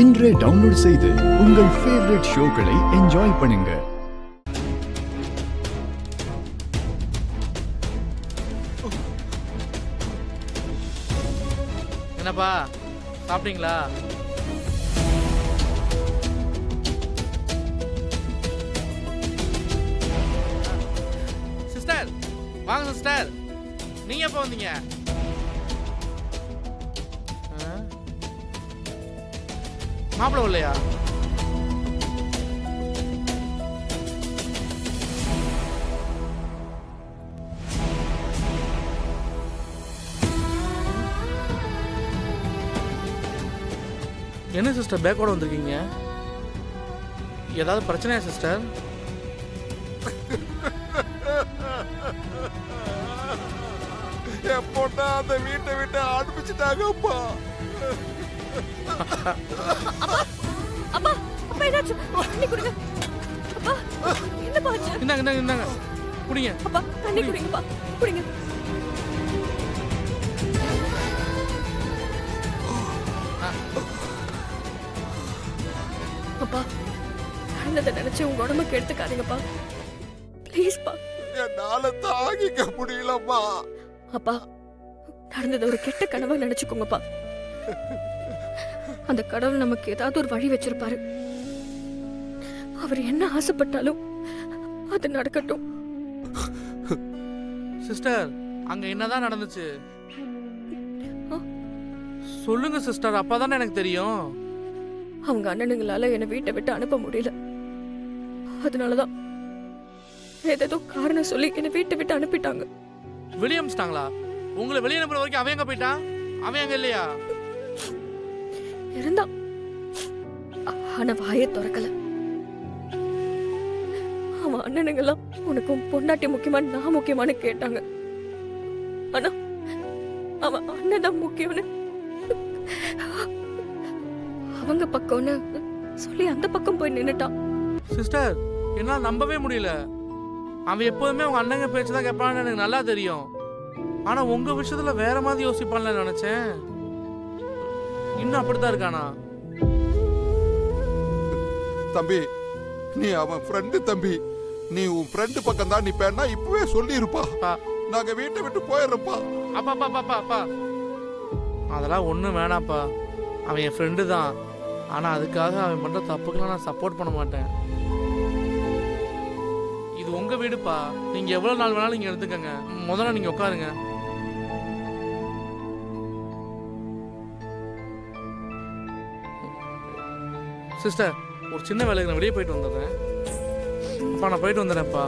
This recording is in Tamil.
இன்றே டவுன்லோட் செய்து உங்கள் ஃபேவரட் ஷோக்களை என்ஜாய் பண்ணுங்க. என்னப்பா சாப்பிட்டீங்களா? சிஸ்டர் வாங்க சிஸ்டர், நீங்க எப்போ வந்தீங்க? மாப்பிள்ள இல்லையா? என்ன சிஸ்டர் பேக்கோட வந்திருக்கீங்க? ஏதாவது பிரச்சனையா சிஸ்டர்? என் பொண்ணா அந்த வீட்டை விட்டு அனுப்பிச்சிட்டாங்கப்பா. அப்பா அப்பா என்னாச்சு? தண்ணி குடிங்க. அப்பா என்னப்பா ஆச்சு? இந்தாங்க குடிங்க. அப்பா தண்ணி குடிங்கப்பா, குடிங்க. அப்பா நடந்ததை நினைச்சு உங்க உடம்புக்கு எடுத்துக்காதீங்கப்பா, ப்ளீஸ்ப்பா. என்னால தாங்கிக்க முடியலப்பா. அப்பா நடந்தது ஒரு கெட்ட கனவா நினைச்சுக்கோங்கப்பா. அந்த கடவுள் நமக்கு ஏதாவது ஒரு வழி வச்சிருப்பாரு. அவர் என்ன ஆசைப்பட்டாலும் அது நடக்கட்டும். சிஸ்டர் அங்க என்னதான் நடந்துச்சு சொல்லுங்க சிஸ்டர், அப்பதானே எனக்கு தெரியும். அவங்க அண்ணனுங்களால என்னை வீட்டை விட்டு அனுப்ப முடியல. அதனாலதான் ஏதேதோ காரணம் சொல்லி என்னை வீட்டை விட்டு அனுப்பிட்டாங்க. வெளியே அனுப்பிச்சிட்டாங்களா? உங்களை வெளியே அனுப்புற வரைக்கும் அவன் எங்க போயிட்டான்? அவன் அங்க இல்லையா? இருந்தான், ஆனா வாயை திறக்கல. அவன் அண்ணனுங்கெல்லாம் உனக்கும் பொண்டாட்டி முக்கியமா நான் முக்கியமானு கேட்டாங்க. ஆனா அவன் அண்ணன் தான் முக்கியம்னு அவங்க பக்கம்னு சொல்லி அந்த பக்கம் போய் நின்னுட்டான். சிஸ்டர் என்னால நம்பவே முடியல. அவன் எப்போதுமே உங்க அண்ணங்க பேச்சுதான் கேட்பான்னு எனக்கு நல்லா தெரியும். ஆனா உங்க விஷயத்துல வேற மாதிரி யோசிப்பான்ல நினைச்சேன். இன்னும் அப்படித்தான் இருக்கானா? தம்பி, நீ அவன் ஃப்ரெண்டு தம்பி. நீ உன் ஃப்ரெண்டு பக்கம் தான் நிப்பேன்னா இப்பவே சொல்லிருப்பா. நாங்க வீட்டை விட்டு போயிடுறோம்ப்பா. அப்பா அதெல்லாம் ஒன்றும் வேணாப்பா. அவன் என் ஃப்ரெண்டு தான். ஆனால் அதுக்காக அவன் பண்ணுற தப்புக்கெல்லாம் நான் சப்போர்ட் பண்ண மாட்டேன். இது உங்கள் வீடுப்பா. நீங்கள் எவ்வளோ நாள் வேணாலும் நீங்கள் எடுத்துக்கங்க. முதல்ல நீங்கள் உட்காருங்க. சிஸ்டர் ஒரு சின்ன வேலைக்கு நான் வெளியே போயிட்டு வந்துடுறேன். அப்பா நான் போயிட்டு வந்துடுறேன்ப்பா.